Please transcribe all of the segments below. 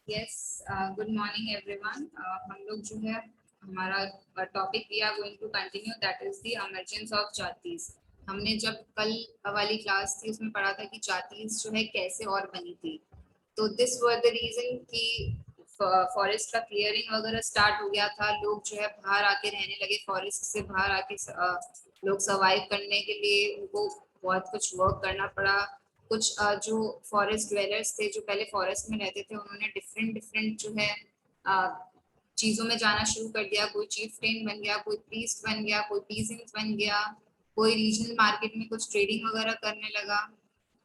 Yes, good morning everyone. हम लोग जो है हमारा topic we are going to continue, that is the emergence of jatis. हमने जब कल वाली क्लास थी उसमें पढ़ा था कि जातीज जो है कैसे और बनी थी। तो दिस वर द रीजन कि फॉरेस्ट का क्लियरिंग वगैरह स्टार्ट हो गया था, लोग जो है बाहर आके रहने लगे, फॉरेस्ट से बाहर आके लोग सर्वाइव करने के लिए उनको बहुत कुछ वर्क करना पड़ा। कुछ जो फॉरेस्ट ड्वेलर्स थे जो पहले फॉरेस्ट में रहते थे, उन्होंने डिफरेंट डिफरेंट जो है चीजों में जाना शुरू कर दिया। कोई चीफटेन बन गया, कोई प्रीस्ट बन गया, कोई पीजेंट बन गया, कोई रीजनल मार्केट में कुछ ट्रेडिंग वगैरह करने लगा।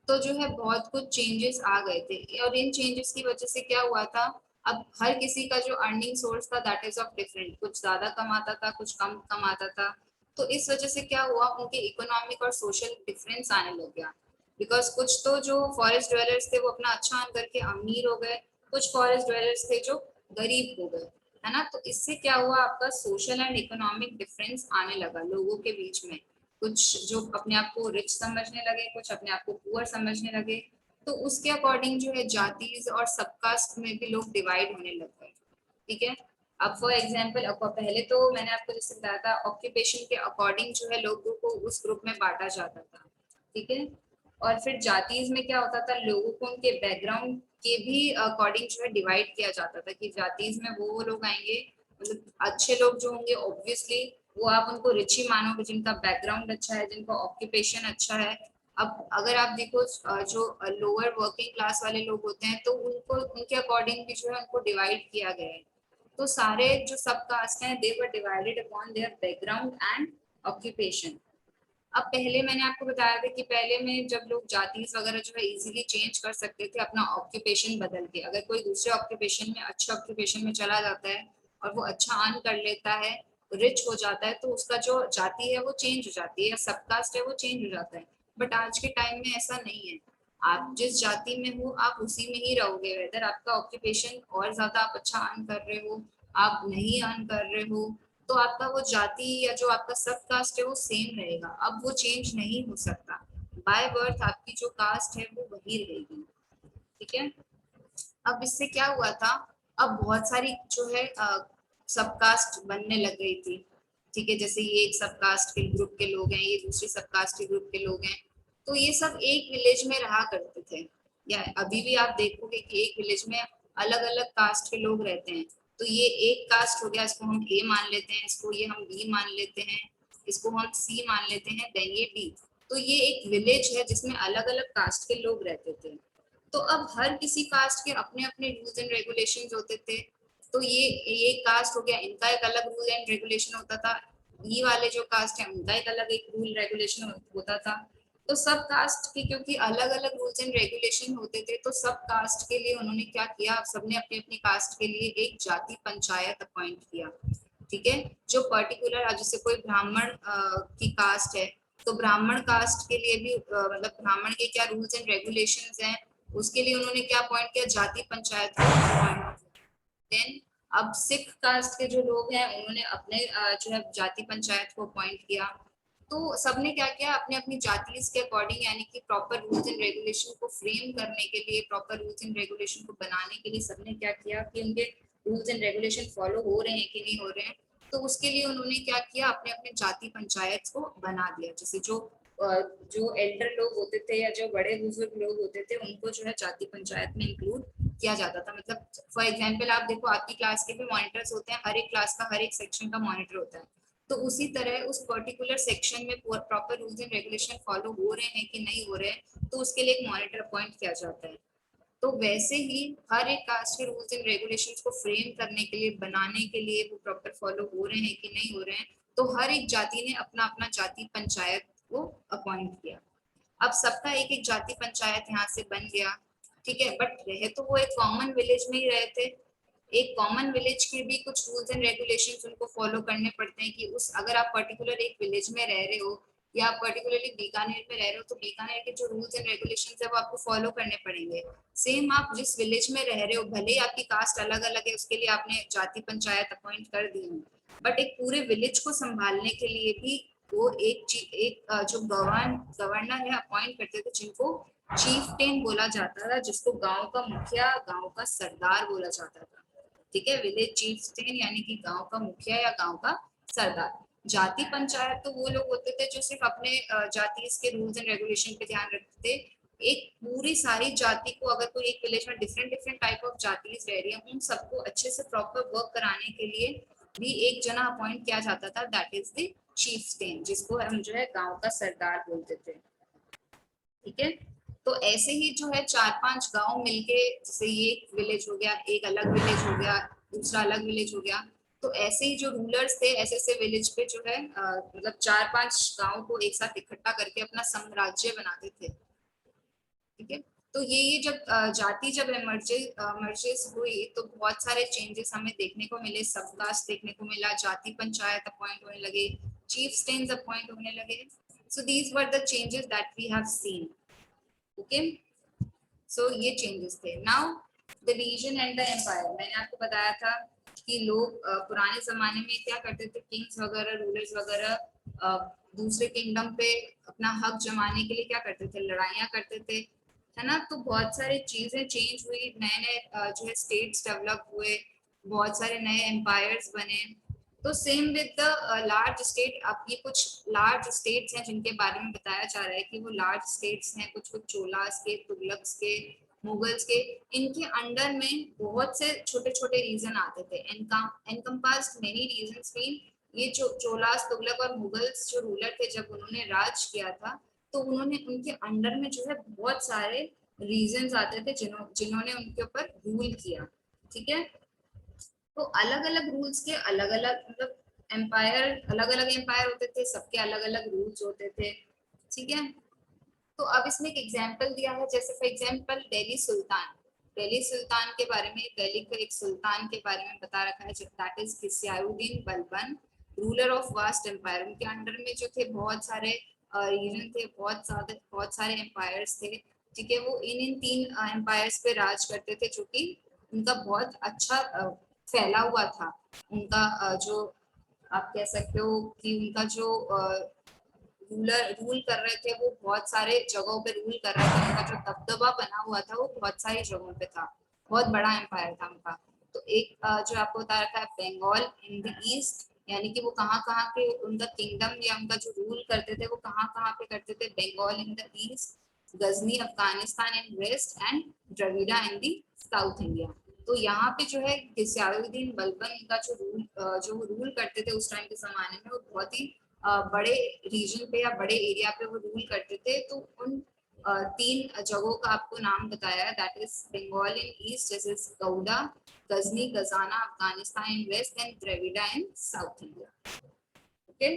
तो जो है बहुत कुछ चेंजेस आ गए थे, और इन चेंजेस की वजह से क्या हुआ था, अब हर किसी का जो अर्निंग सोर्स था दैट इज ऑफ डिफरेंट, कुछ ज्यादा कमाता था, कुछ कम कमाता था। तो इस वजह से क्या हुआ, उनके इकोनॉमिक और सोशल डिफरेंस आने लग गया। बिकॉज कुछ तो जो फॉरेस्ट ड्वेलर्स थे वो अपना अच्छा अर्न करके अमीर हो गए, कुछ फॉरेस्ट ड्वेलर्स थे जो गरीब हो गए, है ना। तो इससे क्या हुआ, आपका सोशल एंड इकोनॉमिक डिफरेंस आने लगा लोगों के बीच में। कुछ जो अपने आप को रिच समझने लगे, कुछ अपने आप को पुअर समझने लगे। तो उसके अकॉर्डिंग जो है जातीज और सबकास्ट में भी लोग डिवाइड होने लग गए। ठीक है। अब फॉर एग्जाम्पल, पहले तो मैंने आपको जैसे बताया था, ऑक्यूपेशन के अकॉर्डिंग जो है लोगों को उस ग्रुप में बांटा जाता था। ठीक है। और फिर जातीज में क्या होता था, लोगों को उनके बैकग्राउंड के भी अकॉर्डिंग जो है डिवाइड किया जाता था कि जातीज में वो लोग आएंगे, मतलब अच्छे लोग जो होंगे ऑब्वियसली वो आप उनको रिच ही मानोगे, जिनका बैकग्राउंड अच्छा है, जिनका ऑक्यूपेशन अच्छा है। अब अगर आप देखो जो लोअर वर्किंग क्लास वाले लोग होते हैं, तो उनको उनके अकॉर्डिंग भी जो है उनको डिवाइड किया गया है। तो सारे जो सब कास्ट हैं they were divided upon their background and occupation. अब पहले मैंने आपको बताया था कि पहले में जब लोग जातीज वगैरह जो है इजीली चेंज कर सकते थे अपना ऑक्यूपेशन बदल के, अगर कोई दूसरे ऑक्यूपेशन में, अच्छे ऑक्यूपेशन में चला जाता है और वो अच्छा अर्न कर लेता है, रिच हो जाता है, तो उसका जो जाति है वो चेंज हो जाती है, या सबकास्ट है वो चेंज हो जाता है। बट आज के टाइम में ऐसा नहीं है। आप जिस जाति में हो आप उसी में ही रहोगे, वेदर आपका ऑक्यूपेशन और ज्यादा आप अच्छा अर्न कर रहे हो, आप नहीं अर्न कर रहे हो, तो आपका वो जाति या जो आपका सब कास्ट है वो सेम रहेगा। अब वो चेंज नहीं हो सकता। बाय बर्थ आपकी जो कास्ट है वो वही रहेगी। ठीक है। अब इससे क्या हुआ था, अब बहुत सारी जो है सब कास्ट बनने लग गई थी। ठीक है, जैसे ये एक सब कास्ट के ग्रुप के लोग हैं, ये दूसरे सब कास्ट के ग्रुप के लोग हैं। तो ये सब एक विलेज में रहा करते थे, या अभी भी आप देखोगे कि एक विलेज में अलग अलग कास्ट के लोग रहते हैं। तो ये एक कास्ट हो गया, इसको हम ए मान लेते हैं, इसको ये हम बी मान लेते हैं, इसको हम सी मान लेते हैं, देन ये डी। तो ये एक विलेज है जिसमें अलग अलग कास्ट के लोग रहते थे। तो अब हर किसी कास्ट के अपने अपने रूल्स एंड रेगुलेशन होते थे। तो ये कास्ट हो गया, इनका एक अलग रूल एंड रेगुलेशन होता था। ये वाले जो कास्ट है उनका एक अलग एक रूल रेगुलेशन होता था। तो सब कास्ट के क्योंकि अलग अलग रूल्स एंड रेगुलेशन होते थे, तो सब कास्ट के लिए उन्होंने क्या किया, सबने अपनी अपनी कास्ट के लिए एक जाति पंचायत अपॉइंट किया। ठीक है। जो पर्टिकुलर जैसे कोई ब्राह्मण की कास्ट है, तो ब्राह्मण कास्ट के लिए भी मतलब ब्राह्मण के क्या रूल्स एंड रेगुलेशंस हैं, उसके लिए उन्होंने क्या अपॉइंट किया, जाति पंचायत को अपॉइंट। देन अब सिख कास्ट के जो लोग हैं उन्होंने अपने जो है जाति पंचायत को अपॉइंट किया। तो सबने क्या किया, अपने अपनी जाति के अकॉर्डिंग, यानी कि प्रॉपर रूल्स एंड रेगुलेशन को फ्रेम करने के लिए, प्रॉपर रूल्स एंड रेगुलेशन को बनाने के लिए सबने क्या किया कि उनके रूल्स एंड रेगुलेशन फॉलो हो रहे हैं कि नहीं हो रहे हैं। तो उसके लिए उन्होंने क्या किया, अपने अपने जाति पंचायत को बना दिया। जैसे जो एल्डर लोग होते थे या जो बड़े बुजुर्ग लोग होते थे उनको जो है जाति पंचायत में इंक्लूड किया जाता था। मतलब फॉर एग्जाम्पल आप देखो, आपकी क्लास के भी मॉनिटर्स होते हैं, हर एक क्लास का हर एक सेक्शन का मॉनिटर होता है। तो उसी तरह उस पर्टिकुलर सेक्शन में proper rules and regulation follow हो रहे हैं कि नहीं हो रहे हैं, तो उसके लिए एक मॉनिटर अपॉइंट किया जाता है। तो वैसे ही हर एक कास्ट के रूल्स एंड रेगुलेशंस को फ्रेम करने के लिए, बनाने के लिए, वो प्रॉपर फॉलो हो रहे हैं कि नहीं हो रहे हैं, तो हर एक जाति ने अपना अपना जाति पंचायत को अपॉइंट किया। अब सबका एक एक जाति पंचायत यहाँ से बन गया। ठीक है। बट रहे तो वो एक कॉमन विलेज में ही रहे थे। एक कॉमन विलेज के भी कुछ रूल्स एंड रेगुलेशंस उनको फॉलो करने पड़ते हैं कि उस, अगर आप पर्टिकुलर एक विलेज में रह रहे हो या आप पर्टिकुलरली बीकानेर में रह रहे हो, तो बीकानेर के जो रूल्स एंड रेगुलेशंस है वो आपको फॉलो करने पड़ेंगे। सेम आप जिस विलेज में रह रहे हो, भले ही आपकी कास्ट अलग अलग है, उसके लिए आपने जाति पंचायत अपॉइंट कर दी है, बट एक पूरे विलेज को संभालने के लिए भी वो एक जो गवर्नर है अपॉइंट करते थे, जिनको चीफटेन बोला जाता था, जिसको गांव का मुखिया, गांव का सरदार बोला जाता था। ठीक है, विलेज चीफटेन यानी कि गांव का मुखिया या गांव का सरदार। जाति पंचायत तो वो लोग होते थे जो सिर्फ अपने जाति के रूल्स एंड रेगुलेशन पे ध्यान रखते थे। एक पूरी सारी जाति को, अगर कोई एक विलेज में डिफरेंट डिफरेंट टाइप ऑफ जातिज रह रही है, उन सबको अच्छे से प्रॉपर वर्क कराने के लिए भी एक जना अपॉइंट किया जाता था, दैट इज द चीफटेन, जिसको हम जो है गांव का सरदार बोलते थे। ठीक है, तो ऐसे ही जो है 4-5 गांव मिलके, जैसे ये एक विलेज हो गया, एक अलग विलेज हो गया, दूसरा अलग विलेज हो गया, तो ऐसे ही जो रूलर्स थे ऐसे ऐसे विलेज पे जो है मतलब 4-5 गांव को एक साथ इकट्ठा करके अपना साम्राज्य बनाते थे। ठीक है, तो ये जब जाति जब मर्जेस हुई तो बहुत सारे चेंजेस हमें देखने को मिले, सबकास्ट देखने को मिला, जाति पंचायत अपॉइंट होने लगे, चीफ स्टेन्स अपॉइंट होने लगे। So these were the changes that we have seen. Okay, so ये चेंजेस थे। Now the reason and the empire, मैंने आपको बताया था कि लोग पुराने जमाने में क्या करते थे, किंग्स वगैरह, रूलर्स वगैरह दूसरे किंगडम पे अपना हक जमाने के लिए क्या करते थे, लड़ाइयाँ करते थे, है ना। तो बहुत सारी चीजें चेंज हुई, नए नए जो है स्टेट्स डेवलप हुए, बहुत सारे नए एम्पायर्स बने। तो same with the large state, अब ये कुछ लार्ज स्टेट्स हैं जिनके बारे में बताया जा रहा है कि वो लार्ज स्टेट्स हैं, कुछ कुछ चोलास के, तुगलक्स के, मुगल्स के, इनके अंडर में बहुत से छोटे छोटे रीजन आते थे। एनकम्पास्ड मेनी रीजन्स मीन, ये जो चोलास, तुगलक और मुगल्स जो रूलर थे, जब उन्होंने राज किया था तो उन्होंने उनके अंडर में जो है बहुत सारे रीजन्स आते थे जिन्होंने उनके ऊपर रूल किया। ठीक है, तो अलग अलग रूल्स के अलग अलग मतलब एम्पायर, अलग अलग एम्पायर होते थे, सबके अलग अलग रूल्स होते थे। ठीक है, तो अब इसमें एक एग्जांपल दिया है, जैसे फॉर एग्जांपल दिल्ली सुल्तान। दिल्ली सुल्तान के बारे में, दिल्ली के एक सुल्तान के बारे में बता रखा है, that is Ghiyasuddin Balban, ruler of vast empire. उनके अंडर में जो थे बहुत सारे रीजन थे, बहुत सारे एम्पायर्स थे। ठीक है, वो इन इन 3 एम्पायर्स पे राज करते थे, जो कि उनका बहुत अच्छा फैला हुआ था। उनका जो आप कह सकते हो कि उनका जो रूल कर रहे थे, वो बहुत सारे जगहों पे रूल कर रहे थे, उनका जो दबदबा बना हुआ था वो बहुत सारी जगहों पे था, बहुत बड़ा एम्पायर था उनका। तो एक जो आपको बता रखा है बंगाल इन द ईस्ट, यानी कि वो कहाँ कहाँ के उनका किंगडम या उनका जो रूल करते थे वो कहाँ कहाँ पे करते थे, Bengal in the east, Ghazni Afghanistan in west, and Dravida in the south India. तो यहाँ पे जो है गिस्याउद्दीन बलबन का जो रूल करते थे उस टाइम के जमाने में, वो बहुत ही बड़े रीजन पे या बड़े एरिया पे वो रूल करते थे। तो उन 3 जगहों का आपको नाम बताया है, that is Bengal in east, जैसे Gauda, Ghazni, Ghazna Afghanistan in west, and Dravida in south India. Okay,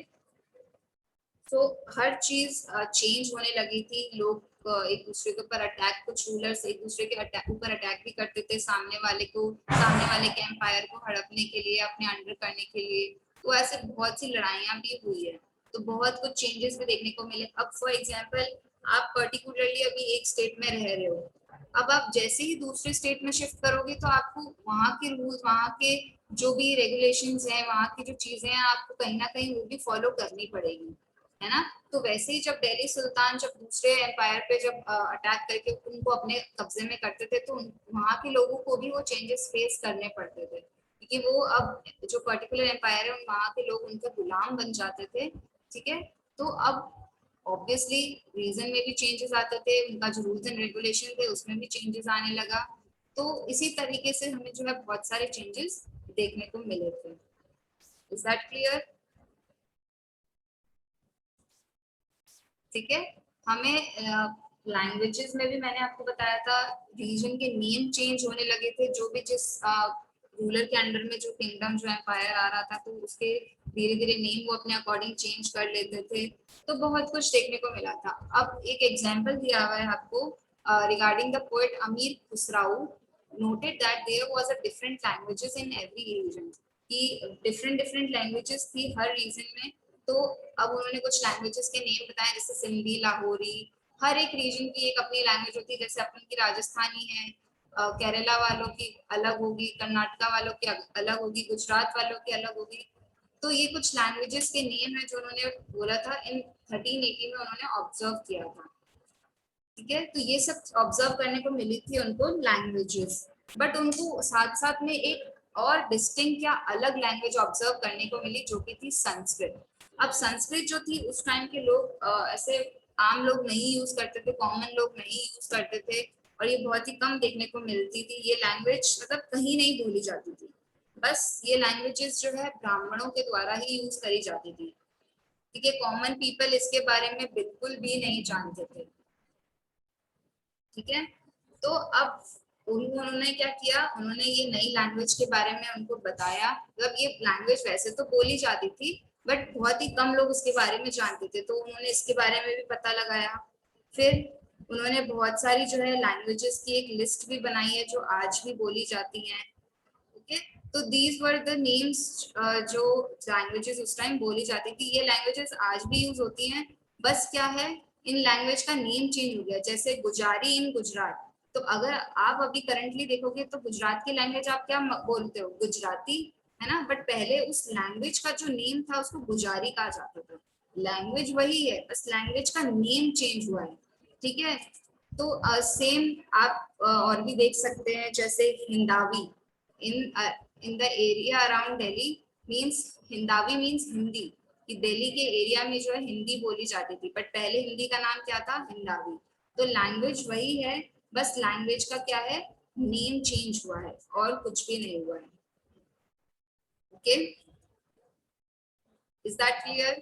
तो हर चीज चेंज होने लगी थी, लोग एक दूसरे के ऊपर अटैक, कुछ रूलर्स एक दूसरे के ऊपर अटैक भी करते थे, सामने वाले के एम्पायर को हड़पने के लिए, अपने अंडर करने के लिए। तो ऐसे बहुत सी लड़ाइयां भी हुई है, तो बहुत कुछ चेंजेस भी देखने को मिले। अब फॉर एग्जाम्पल, आप पर्टिकुलरली अभी एक स्टेट में रह रहे हो, अब आप जैसे ही दूसरे स्टेट में शिफ्ट करोगे तो आपको वहाँ के रूल्स, वहाँ के जो भी रेगुलेशंस हैं, वहाँ की जो चीजें हैं, आपको कहीं ना कहीं वो भी फॉलो करनी पड़ेगी, है ना। तो वैसे ही जब दिल्ली सुल्तान जब दूसरे एम्पायर पे जब अटैक करके उनको अपने कब्जे में करते थे, तो वहां के लोगों को भी वो चेंजेस फेस करने पड़ते थे, क्योंकि वो अब जो पर्टिकुलर एम्पायर है वहां के लोग उनके गुलाम बन जाते थे। ठीक है, तो अब ऑब्वियसली रीजन में भी चेंजेस आते थे, उनका जो रूल्स एंड रेगुलेशन थे उसमें भी चेंजेस आने लगा। तो इसी तरीके से हमें जो है बहुत सारे चेंजेस देखने को मिले थे। Is that clear? ठीक है, हमें लैंग्वेजेस में भी मैंने आपको बताया था, रीजन के नेम चेंज होने लगे थे, जो भी जिस रूलर के अंडर में जो किंगडम, जो एम्पायर आ रहा था, तो उसके धीरे धीरे नेम वो अपने अकॉर्डिंग चेंज कर लेते थे। तो बहुत कुछ देखने को मिला था। अब एक एग्जाम्पल दिया हुआ है आपको regarding the poet Amir Khusrau, noted that there was a different languages in every region, कि डिफरेंट डिफरेंट लैंग्वेजेस थी हर रीजन में। तो अब उन्होंने कुछ लैंग्वेजेस के नेम बताए, जैसे सिंधी, लाहौरी, हर एक रीजन की एक अपनी लैंग्वेज होती है, जैसे अपन की राजस्थानी है, केरला वालों की अलग होगी, कर्नाटका वालों की अलग होगी, गुजरात वालों की अलग होगी। तो ये कुछ लैंग्वेजेस के नेम है जो उन्होंने बोला था, इन 1380 में उन्होंने ऑब्जर्व किया था। ठीक है, तो ये सब ऑब्जर्व करने को मिली थी उनको लैंग्वेजेस, बट उनको साथ साथ में एक और डिस्टिंक्ट या अलग लैंग्वेज ऑब्जर्व करने को मिली जो कि थी संस्कृत। अब संस्कृत जो थी उस टाइम के लोग ऐसे आम लोग नहीं यूज करते थे, कॉमन लोग नहीं यूज करते थे, और ये बहुत ही कम देखने को मिलती थी। ये लैंग्वेज मतलब कहीं नहीं बोली जाती थी, बस ये लैंग्वेजेस जो है ब्राह्मणों के द्वारा ही यूज करी जाती थी। ठीक है, कॉमन पीपल इसके बारे में बिल्कुल भी नहीं जानते थे। ठीक है, तो अब उन्होंने क्या किया, उन्होंने ये नई लैंग्वेज के बारे में उनको बताया। मतलब ये लैंग्वेज वैसे तो बोली जाती थी बट बहुत ही कम लोग उसके बारे में जानते थे, तो उन्होंने इसके बारे में भी पता लगाया। फिर उन्होंने बहुत सारी जो है लैंग्वेजेस की एक लिस्ट भी बनाई है जो आज भी बोली जाती हैं। ओके, तो दीज वर द नेम्स जो लैंग्वेजेस उस टाइम बोली जाती थी। ये लैंग्वेजेस आज भी यूज होती हैं, बस क्या है, इन लैंग्वेज का नेम चेंज हो गया। जैसे गुजारी इन गुजरात, तो अगर आप अभी करंटली देखोगे तो गुजरात की लैंग्वेज आप क्या बोलते हो, गुजराती, है ना, बट पहले उस लैंग्वेज का जो नेम था उसको गुजारी कहा जाता था। लैंग्वेज वही है, बस लैंग्वेज का नेम चेंज हुआ है। ठीक है, तो सेम आप और भी देख सकते हैं, जैसे Hindavi in the area around Delhi means, Hindavi means Hindi, कि दिल्ली के एरिया में जो है हिंदी बोली जाती थी, बट पहले हिंदी का नाम क्या था, हिंदावी। तो लैंग्वेज वही है, बस लैंग्वेज का क्या है, नेम चेंज हुआ है और कुछ भी नहीं हुआ है। Okay, is that clear?